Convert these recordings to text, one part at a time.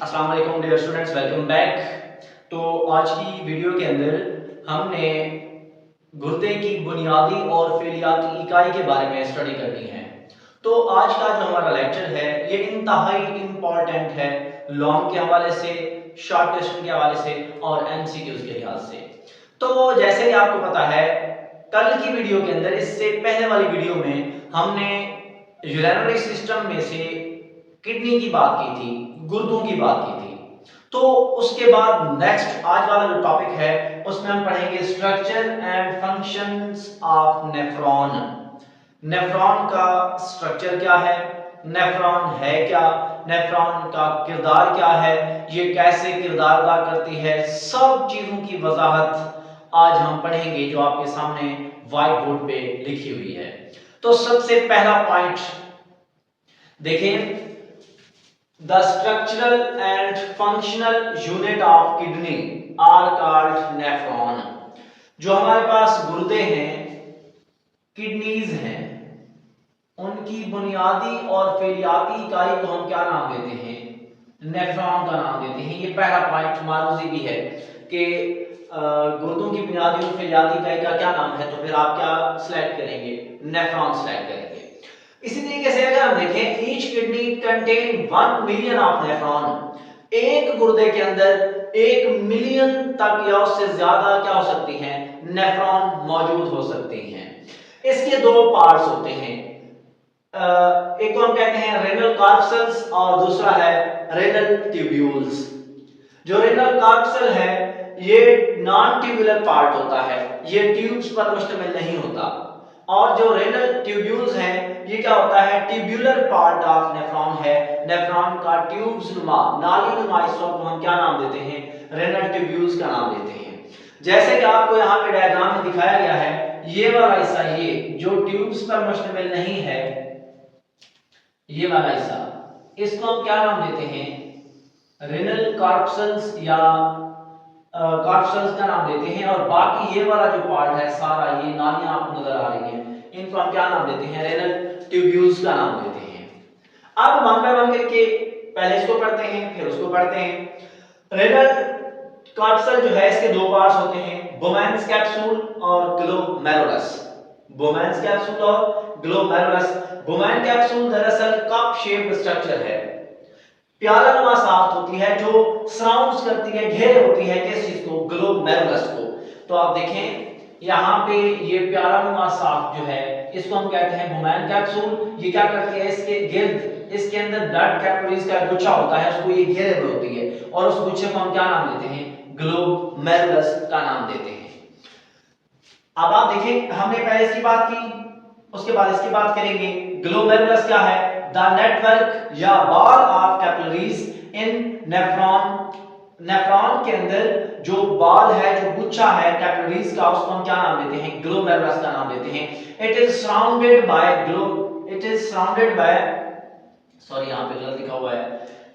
अस्सलाम वालेकुम dear students, welcome back. तो आज की वीडियो के अंदर हमने गुर्दे की बुनियादी और फेलियाती इकाई के बारे में स्टडी करनी है। तो आज का जो हमारा लेक्चर है ये इंतहाई इम्पॉर्टेंट है, लॉन्ग के हवाले से, शॉर्ट क्वेश्चन के हवाले से और एमसीक्यूज के लिहाज से। तो जैसे कि आपको पता है, कल की वीडियो के अंदर, इससे पहले वाली वीडियो में हमने यूरिनरी सिस्टम में से किडनी की बात की थी, गुर्दों की बात की थी। तो उसके बाद नेक्स्ट आज वाला जो टॉपिक है उसमें हम पढ़ेंगे structure and functions of nephron. Nephron का स्ट्रक्चर क्या है, नेफ्रॉन है क्या, नेफ्रॉन का किरदार क्या है, ये कैसे किरदार अदा करती है, सब चीजों की वजाहत आज हम पढ़ेंगे जो आपके सामने व्हाइट बोर्ड पे लिखी हुई है। तो सबसे पहला पॉइंट देखिए, The structural and functional unit of kidney are called nephron। जो हमारे पास गुर्दे हैं, किडनीज हैं, उनकी बुनियादी और फेलियाती इकाई को हम क्या नाम देते हैं? नेफ्रॉन का नाम देते हैं। ये पहला पॉइंट मारूजी भी है कि गुर्दों की बुनियादी और फेलियाती इकाई का क्या नाम है, तो फिर आप क्या सिलेक्ट करेंगे? नेफ्रॉन सिलेक्ट करेंगे। इसी तरीके से अगर हम देखें, each kidney contain 1 million of nephron. एक गुर्दे के अंदर 1 मिलियन तक या उससे ज्यादा क्या हो सकती हैं? नेफ्रॉन मौजूद हो सकती हैं। इसके दो पार्ट्स होते हैं, एक को हम कहते हैं रेनल कार्पसल्स और दूसरा है रेनल ट्यूब्यूल्स। जो रेनल कार्पसल है ये नॉन ट्यूबुलर पार्ट होता है, ये ट्यूब्स पर मुश्तमिल नहीं होता। और जो रेनल ट्यूब्यूल्स हैं ये क्या होता है? ट्यूबुलर पार्ट ऑफ नेफ्रॉन है। नेफ्रॉन का ट्यूब्स नुमा, नाली नुमा हिस्सों को हम क्या नाम देते हैं? रेनल ट्यूब्यूल्स का नाम देते हैं। जैसे कि आपको यहाँ पे डायग्राम में दिखाया गया है, ये वाला हिस्सा, ये जो ट्यूब्स पर मुश्तमिल नहीं है, ये वाला हिस्सा, इसको हम क्या नाम देते हैं? रेनल कार्पसल्स या कार्पसल्स का नाम देते हैं। और बाकी ये वाला जो पार्ट है सारा, ये नालियां आपको नजर आ रही हैं, इनको हम क्या नाम देते हैं? रेनल ट्यूब्यूल्स का नाम देते हैं। अब वन बाय वन करके पहले इसको पढ़ते हैं फिर उसको पढ़ते हैं। रेनल कार्पसल जो है इसके दो पार्ट्स होते हैं, बोमैन्स कैप्सूल और ग्लोमेरुलस। बोमैन्स कैप्सूल और ग्लोमेरुलस। बोमैन कैप्सूल दरअसल कप शेप्ड स्ट्रक्चर है, प्यालानुमा साफ्ट होती है, जो सराउंड्स करती है, घेरे होती है किस चीज को? ग्लोमेरुलस को। तो आप देखें यहाँ पे ये प्यालानुमा साफ्ट जो है इसको हम कहते हैं बोमैन कैप्सूल। ये क्या करती है? इसके गिर्द, इसके अंदर ब्लड कैपिलरीज का गुच्छा होता है, उसको ये घेरे हुए होती है, और उस गुच्छे को हम क्या नाम देते हैं? ग्लोमेरुलस का नाम देते हैं। अब आप देखें, हमने पहले इसकी बात की, उसके बाद इसकी बात करेंगे। ग्लोमेरुलस क्या है? द नेटवर्क या ball of capillaries in nephron. Nephron के अंदर जो बॉल है, जो गुच्छा है कैपिलरीज का, उसको हम क्या नाम देते हैं? ग्लोमेरुलस का नाम देते हैं। It is surrounded by it is surrounded by, sorry यहां पे गलत लिखा हुआ है,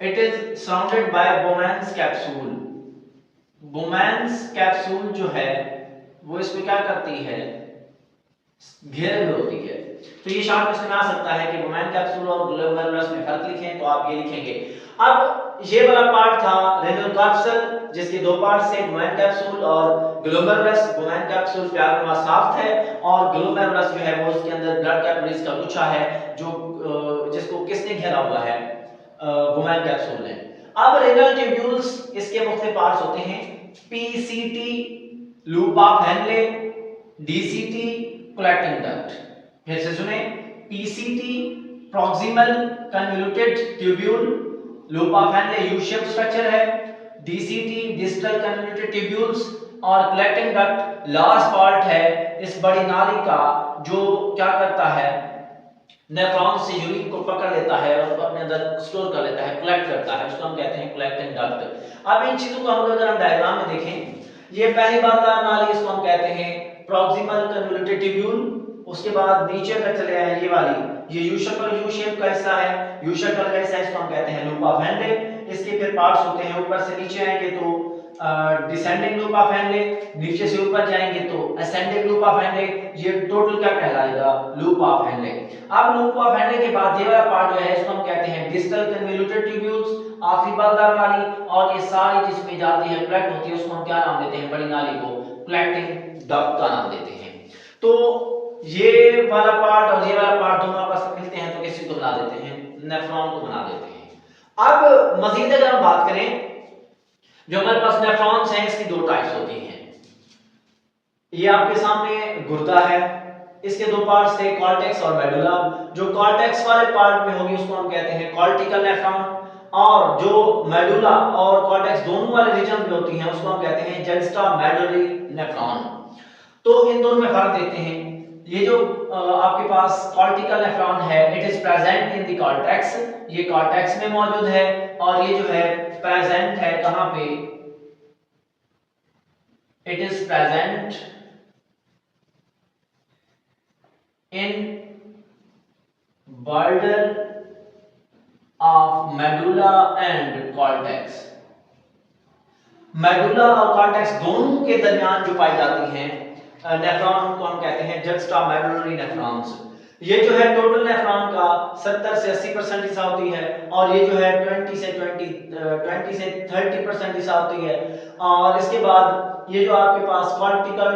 it is surrounded by Bowman's capsule. Bowman's capsule जो है वो इसमें क्या करती है? घेरे हुए होती है। तो ये शॉर्ट क्वेश्चन में आ सकता है कि बोमैन कैप्सूल और ग्लोमेरुलस में फर्क लिखें, तो आप ये लिखेंगे। अब ये वाला पार्ट था रेनल कार्पसल, जिसके दो पार्ट से बोमैन कैप्सूल और ग्लोमेरुलस। बोमैन कैप्सूल प्यालानुमा साफ्ट है और ग्लोमेरुलस जो है वो उसके अंदर ब्लड कैपिलरीज का गुच्छा है, जो जिसको किसने घेरा हुआ है? बोमैन कैप्सूल ने। अब रेनल ट्यूब्यूल्स, इसके मुख्तलिफ पार्ट्स होते हैं, PCT loop of Henle, DCT collecting duct. फिर से सुने, PCT proximal convoluted tubule, loop of Henle U shape structure है, डीसीटी डिस्टल कन्वोल्यूटेड ट्यूब्यूल्स, और कलेक्टिंग डक्ट लास्ट पार्ट है इस बड़ी नाली का, जो क्या करता है? नेफ्रॉन से यूरिन को पकड़ लेता है और अपने अंदर स्टोर कर लेता है, कलेक्ट करता है, उसको हम कहते हैं कलेक्टिंग डक्ट। अब इन चीजों को हम अगर हम डायग्राम में देखें, ये पहली बात नाली, इसको हम कहते हैं प्रॉक्सिमल कन्वोल्यूटेड ट्यूब्यूल। उसके बाद नीचे अगर चले आए, ये वाली, ये यू शेप का हिस्सा है, यू शक्ल का हिस्सा, इसको हम कहते हैं लूप ऑफ हेनले। इसके फिर पार्ट्स होते हैं, ऊपर से नीचे आएंगे तो डिसेंडिंग लूप ऑफ हेनले, नीचे से ऊपर जाएंगे तो असेंडिंग लूप ऑफ हेनले। ये टोटल क्या कहलाएगा? Loop of Henle. अब लूप ऑफ हेनले के बाद ये वाला पार्ट जो है इसको हम कहते हैं डिस्टल कन्वोल्यूटेड ट्यूब्यूल्स, आखिरी बालदार नाली, और ये सारी जिसमें जाती है कलेक्ट होती है उसको हम क्या नाम देते हैं? बड़ी नाली को कलेक्टिंग डक्ट का नाम देते हैं। तो ये वाला पार्ट और ये वाला पार्ट दोनों आपस में मिलते हैं तो किसी को बना देते हैं? नेफ्रॉन को बना देते हैं। अब मजीद अगर हम बात करें, जो हमारे पास नेफ्रॉन्स हैं इसकी दो टाइप्स होती हैं। ये आपके सामने गुर्दा है, इसके दो पार्ट्स थे, कॉर्टेक्स और मेडुला। जो कॉर्टेक्स वाले पार्ट में होगी उसको हम कहते हैं कॉर्टिकल नेफ्रॉन, और जो मेडुला और कॉर्टेक्स दोनों वाले रीजन में होती हैं उसको हम कहते हैं जस्टा मेडुलरी नेफ्रॉन। तो इन दोनों में फर्क देखते हैं। ये जो आपके पास कॉर्टिकल नेफ्रॉन है, it is present in the cortex, ये कॉर्टेक्स में मौजूद है, और ये जो है प्रेजेंट है कहां पे? It is present in border of medulla and cortex. Medulla और कॉर्टेक्स दोनों के दरमियान जो पाई जाती हैं नेफ्रॉन को हम कहते हैं जस्टामेडुलरी नेफ्रॉन्स। ये जो है टोटल नेफ्रॉन का 70 से 80% हिस्सा होती है, और ये जो है 20 से 30% हिस्सा होती है। और इसके बाद ये जो आपके पास कॉर्टिकल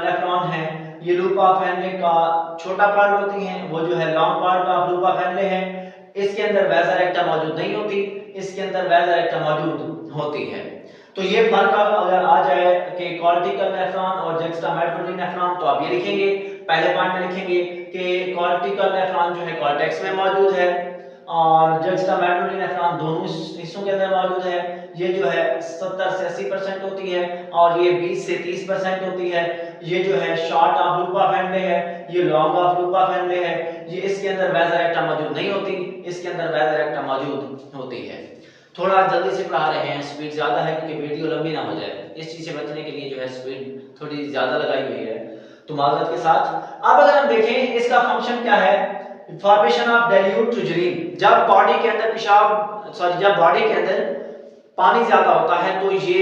नेफ्रॉन है, ये लूप ऑफ हेनले का छोटा पार्ट होती हैं, वो जो है long part of loop of Henle है। इसके अंदर वेजर रेक्टा मौजूद नहीं होती, इसके अंदर वेजर रेक्टा मौजूद होती है। तो ये फर्क अगर आ जाए कि कॉर्टिकल नेफ्रॉन और जस्टामेडुलरी नेफ्रॉन, तो आप ये लिखेंगे, पहले पॉइंट में लिखेंगे कि कॉर्टिकल नेफ्रॉन जो है कॉर्टेक्स में मौजूद है, और जस्टामेडुलरी नेफ्रॉन दोनों हिस्सों के अंदर मौजूद है। ये जो है 70 से 80% होती है, और ये 20 से 30% होती है। ये जो है short of loop of Henle है, ये long off loop of Henle है। ये इसके अंदर वेजर रेक्टा मौजूद नहीं होती, इसके अंदर वेजर रेक्टा मौजूद होती है। थोड़ा जल्दी से पढ़ा रहे हैं, स्पीड ज्यादा है क्योंकि वीडियो लंबी ना हो जाए, इस चीज से बचने के लिए जो है स्पीड थोड़ी ज्यादा लगाई हुई है, तो माजरत के साथ। अब अगर हम देखें इसका फंक्शन क्या है, फॉर्मेशन ऑफ डाइल्यूट यूरिन। जब बॉडी के अंदर जब बॉडी के अंदर पानी ज्यादा होता है तो ये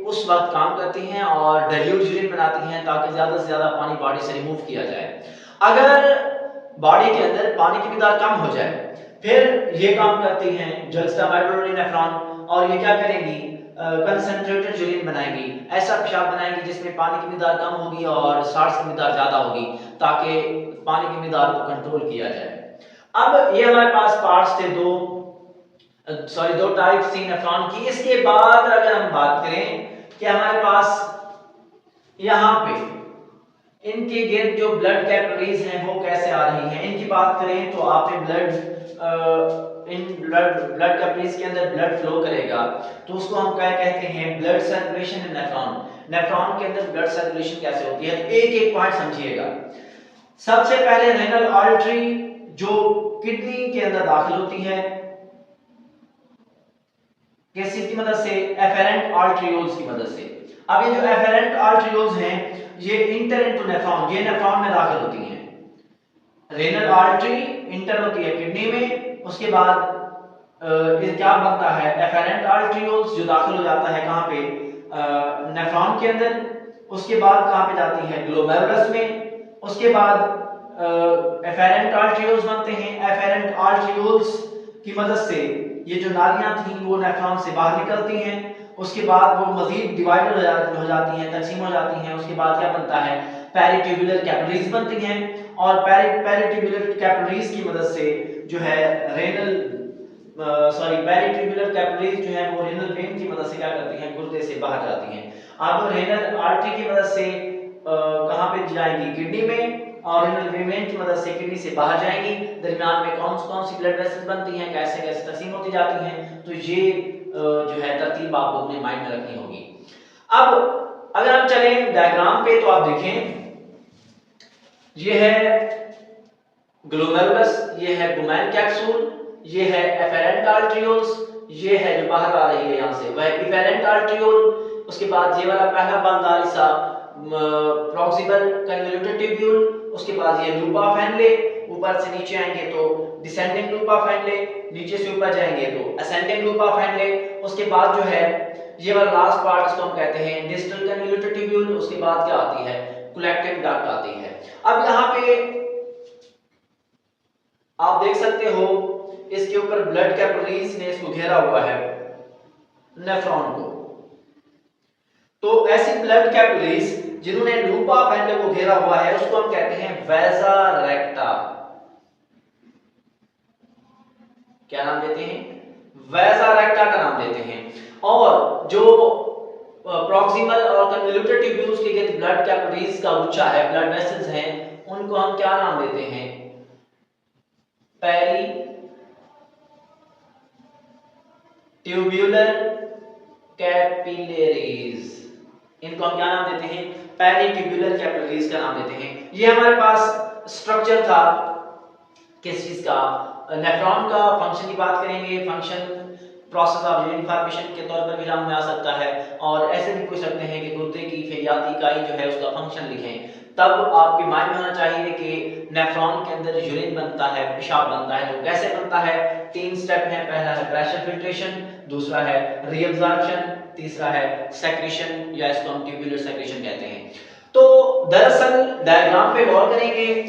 उस वक्त काम करती हैं और डाइल्यूट यूरिन बनाती हैं ताकि ज्यादा से ज्यादा पानी बॉडी से रिमूव किया जाए। अगर बॉडी के अंदर पानी की मिकदार कम हो जाए फिर ये काम करती हैं जस्टामेडुलरी नेफ्रॉन, और ये क्या करेंगी? कंसंट्रेटेड यूरिन बनाएंगी, ऐसा पेशाब बनाएंगी जिसमें पानी की मिकदार कम होगी और साल्ट्स की मिकदार ज्यादा होगी, ताकि पानी की मिकदार को कंट्रोल किया जाए। अब ये हमारे पास पार्ट्स थे दो टाइप्स थी नेफ्रॉन की। इसके बाद अगर हम बात करें कि हमारे पास यहाँ पे इनके गिर्द जो ब्लड कैपिलरीज हैं वो कैसे आ रही हैं, इनकी बात करें तो आपने ब्लड कैपिलरीज के अंदर ब्लड फ्लो करेगा तो उसको हम क्या कहते हैं? ब्लड सर्कुलेशन इन नेफ्रॉन। नेफ्रॉन के अंदर ब्लड सर्कुलेशन कैसे होती है, एक एक पॉइंट समझिएगा। सबसे पहले रेनल आर्टरी जो किडनी के अंदर दाखिल होती है, किसकी मदद से? एफेरेंट आर्टरियोल्स की मदद से। अब ये जो एफेरेंट आर्टरियोल्स हैं ये इंटर इनटू नेफ्रॉन, ये नेफ्रॉन में दाखिल होती हैं। रेनल आर्टरी इंटर होती है किडनी में, उसके बाद ये क्या बनता है? एफेरेंट आर्टरियोल्स जो दाखिल हो जाता है कहां पे? नेफ्रॉन के अंदर। उसके बाद कहां पे जाती है? ग्लोमेरुलस में। उसके बाद एफेरेंट आर्टरियोल्स बनते हैं। एफेरेंट आर्टरियोल्स की मदद से ये जो नालियां थी वो नेफ्रॉन से बाहर निकलती हैं। उसके बाद वो मजीद डिवाइडेड हो जाती हैं, तकसीम हो जाती हैं। उसके बाद क्या बनता है? पेरिट्यूबुलर कैपिलरीज बनती हैं, और पेरिट्यूबुलर कैपिलरीज की मदद से जो है पेरिट्यूबुलर कैपिलरीज जो है वो रेनल वेन की मदद से क्या करती हैं? गुर्दे से बाहर जाती हैं। अब रेनल आर्टरी की मदद से कहां पे जाएंगी? किडनी में, और रेनल वेन की मदद से किडनी से बाहर जाएंगी। दरमियान में कौन सी ब्लड वेसल्स बनती हैं, कैसे कैसे तकसीम होती जाती हैं, तो ये जो है तरतीब आपको अपने माइंड में रखनी होगी। अब अगर हम चलें डायग्राम पे तो आप देखें ये है ग्लोमेरुलस, ये है गुमैन कैप्सूल, ये है एफेरेंट आर्टरियोल्स, ये है जो बाहर आ रही है यहां से वह इफेरेंट आर्टरियोल। उसके बाद ये वाला पहला बंदारी सा प्रॉक्सिमल कन्वोल्यूटेड ट्यूब्यूल। उसके बाद ये लूप ऑफ हेनले, ऊपर से नीचे आएंगे तो डिसेंडिंग लूप ऑफ हेनले, नीचे से ऊपर जाएंगे तो असेंडिंग लूप ऑफ हेनले। उसके बाद जो है ये वाला लास्ट पार्ट इसको हम कहते हैं डिस्टल कन्वोल्यूटेड ट्यूब्यूल। उसके बाद क्या आती है, कलेक्टिव डक्ट आती है। अब यहाँ पे आप देख सकते हो इसके ऊपर ब्लड कैपिलरीज ने इसको घेरा हुआ है, नेफ्रॉन को। तो ऐसी ब्लड कैपिलरीज जिन्होंने लूप ऑफ एंडो को घेरा हुआ है उसको हम कहते हैं वेसा रेक्टा। क्या नाम देते हैं, वेसा रेक्टा का नाम देते हैं। और जो प्रॉक्सिमल और कन्वोल्यूटेड ट्यूब्यूल्स के गिर्द ब्लड कैपिलरीज का गुच्छा है, ब्लड वेसल्स हैं, उनको हम क्या नाम देते हैं, पेरी ट्यूब्यूलर कैपिलरीज। इनको हम क्या नाम देते हैं, पेरी ट्यूब्यूलर कैपिलरीज का नाम देते हैं। ये हमारे पास स्ट्रक्चर था किस चीज का, नेफ्रॉन का। फंक्शन की बात करेंगे, फंक्शन प्रोसेस ऑफ इन्फॉर्मेशन के तौर पर भी काम में आ सकता है। और ऐसे भी पूछ सकते हैं कि गुर्दे की फेलियाती इकाई जो है उसका फंक्शन लिखें। तब आपके माइंड में होना चाहिए कि नेफ्रॉन के अंदर यूरिन बनता है, पेशाब बनता है। तो कैसे बनता है, 3 स्टेप है। पहला है प्रेशर फिल्ट्रेशन, दूसरा है रीअब्जॉर्प्शन, तीसरा है सेक्रेशन, या इसको हम ट्यूबुलर सेक्रेशन कहते हैं। तो दरअसल डायग्राम पे गौर करेंगे,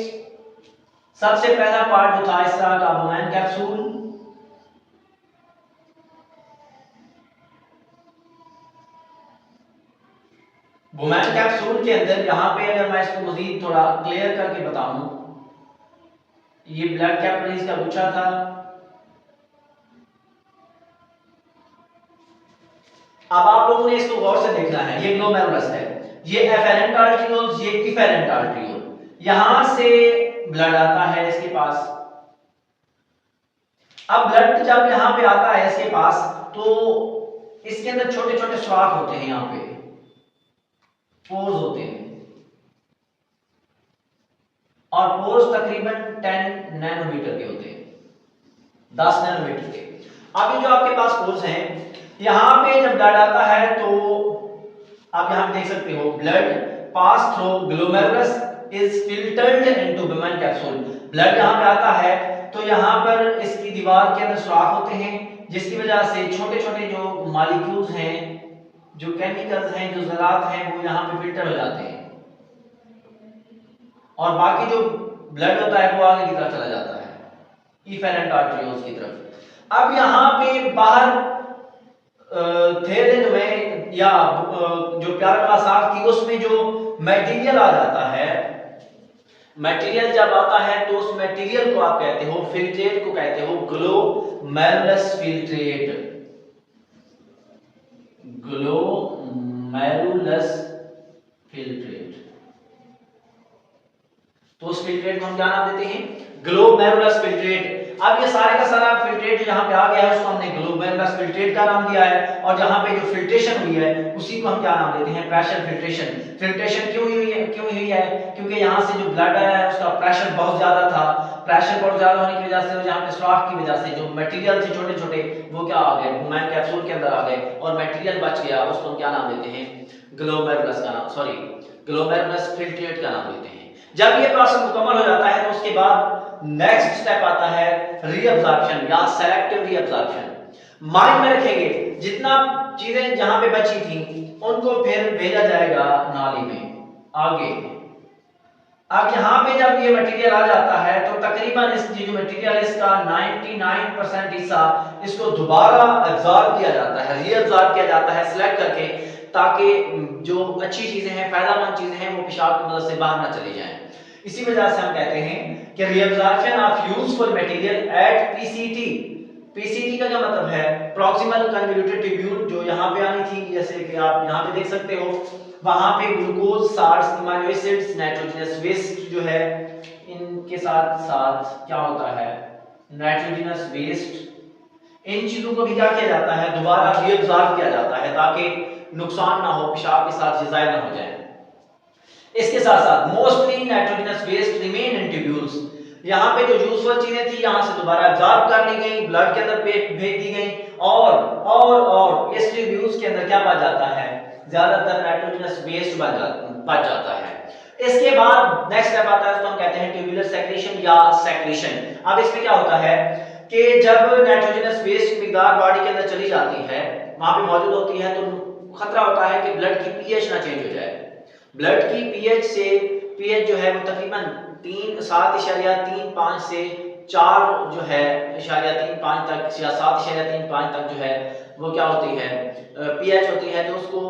सबसे पहला पार्ट जो था इस तरह का बुमैन कैप्सूल, बुमैन कैप्सूल के अंदर यहां पे अगर मैं इसको मजीद थोड़ा क्लियर करके बताऊं, ये ब्लड कैपिलरीज का गुच्छा था। अब आप लोगों ने इसको गौर से देखना है, ये ग्लोमेरुलस है, ये एफेरेंट आर्टरियोल्स, ये इफेरेंट आर्टरियोल। यहां से ब्लड आता है इसके पास। अब ब्लड जब यहां पे आता है इसके पास, तो इसके अंदर छोटे छोटे सुराख होते हैं, यहां पे पोर्स होते हैं, और पोर्स तकरीबन 10 नैनोमीटर के होते हैं, 10 नैनोमीटर के। अब ये जो आपके पास पोर्स हैं, यहां पे जब ब्लड आता है तो आप यहां पे देख सकते हो, blood pass through glomerulus is filtered into Bowman capsule. Blood यहां पे आता है तो यहां पर इसकी दीवार के अंदर सुराख होते हैं, जिसकी वजह से छोटे छोटे जो मॉलिक्यूल्स हैं, जो केमिकल्स हैं, जो ज़रात हैं, वो यहां पे फिल्टर हो जाते हैं, और बाकी जो ब्लड होता है वो आगे की तरफ चला जाता है इफेरेंट आर्टरियोल्स की तरफ। अब यहां पे बाहर थेरेन में या जो प्यारा का साख थी उसमें जो मटेरियल आ जाता है, मटेरियल जब आता है तो उस मटेरियल को आप कहते हो, फिल्ट्रेट को कहते हो ग्लोमेरुलस फिल्ट्रेट, ग्लोमेरुलस फिल्ट्रेट। तो उस फिल्ट्रेट को हम क्या नाम देते हैं, ग्लोमेरुलस फिल्ट्रेट। अब ये सारे का सारा फिल्ट्रेट जो यहाँ पे आ गया है उसको हमने ग्लोमेरुलस फिल्ट्रेट का नाम दिया है, और जहाँ पे जो फिल्ट्रेशन हुई है उसी को हम क्या नाम देते हैं, प्रेशर फिल्ट्रेशन। फिल्ट्रेशन क्यों हुई है, क्योंकि यहाँ से जो ब्लड आया है उसका प्रेशर बहुत ज्यादा था। प्रेशर बहुत ज्यादा होने की वजह से, यहाँ पे सुराख की वजह से जो मटेरियल थे छोटे छोटे वो क्या आ गए, बुमैन कैप्सूल के अंदर आ गए, और मटेरियल बच गया, उसको हम क्या नाम देते हैं, ग्लोमेरुलस का नाम, सॉरी ग्लोमेरुलस फिल्ट्रेट का नाम देते हैं। जब ये प्रोसेस मुकम्मल हो जाता है तो उसके बाद नेक्स्ट स्टेप आता है रीअब्जॉर्प्शन या सेलेक्टिव रीअब्जॉर्प्शन। माइंड में रखेंगे, जितना चीजें जहां पे बची थी उनको फिर भेजा जाएगा नाली में आगे। अब यहाँ पे जब ये मटेरियल आ जाता है तो तकरीबन इस जो मटेरियल इसका 99% हिस्सा इसको दोबारा एब्जॉर्ब किया जाता है, रीअब्जॉर्ब किया जाता है सिलेक्ट करके, ताकि जो अच्छी चीजें हैं, फायदेमंद चीजें हैं, वो पेशाब की मदद से बाहर ना चली जाएं। इसी वजह से हम कहते हैं कि reabsorption of useful material at PCT. PCT का क्या मतलब है, प्रॉक्सिमल कन्वोल्यूटेड ट्यूब्यूल, जो यहाँ पे आनी थी, जैसे कि आप यहाँ पे देख सकते हो, वहां पे glucose, salts, amino acids, nitrogenous waste जो है, इनके साथ साथ क्या होता है, नाइट्रोजनस वेस्ट, इन चीजों को भी क्या किया जाता है, दोबारा रीअब्जॉर्ब किया जाता है ताकि नुकसान ना हो, पेशाब के साथ ज़ाया ना हो जाए। इसके साथ साथ mostly nitrogenous waste remain in tubules. यहाँ पे जो यूजफुल चीजें थी यहाँ से दोबारा एब्जॉर्ब कर ली गई, ब्लड के अंदर भेज दी गई, और इस ट्यूब्यूल्स के अंदर क्या बच जाता है, ज्यादातर नाइट्रोजनस वेस्ट बच जाता है। इसके बाद नेक्स्ट स्टेप आता है, उसको हम कहते हैं ट्यूबुलर सेक्रेशन या सेक्रेशन। अब इसमें क्या होता है कि जब नाइट्रोजनस वेस्ट की मिकदार बॉडी के अंदर चली जाती है, वहां पे मौजूद होती है, तो खतरा होता है कि ब्लड की पीएच ना चेंज हो जाए। ब्लड की पीएच से पीएच जो है वो तकरीबन 7.35 से 4 जो है 3.5 तक या 7.35 तक जो है वो क्या होती है, पीएच होती है, तो उसको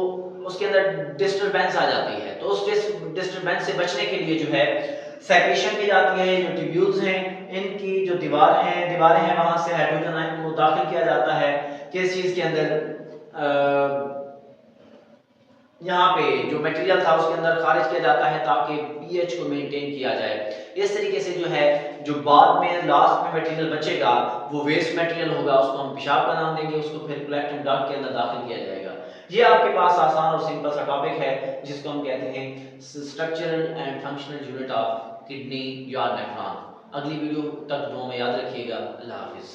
उसके अंदर डिस्टरबेंस आ जाती है। तो उस डिस्टरबेंस से बचने के लिए जो है सेक्रेशन की जाती है। जो ट्यूब्यूल्स हैं, इनकी जो दीवारें हैं वहां से हाइड्रोजन आयन को दाखिल किया जाता है किस चीज के अंदर, यहाँ पे जो मटेरियल था उसके अंदर खारिज किया जाता है ताकि पीएच को मेंटेन किया जाए। इस तरीके से जो है जो बाद में लास्ट में मटेरियल बचेगा वो वेस्ट मटेरियल होगा, उसको हम पेशाब का नाम देंगे, उसको फिर कलेक्टिव डक्ट के अंदर दाखिल किया जाएगा। ये आपके पास आसान और सिंपल सा टॉपिक है जिसको हम कहते हैं structural and functional unit of kidney या नेफ्रॉन। अगली वीडियो तक दुआ में याद रखिएगा। अल्लाह हाफिज।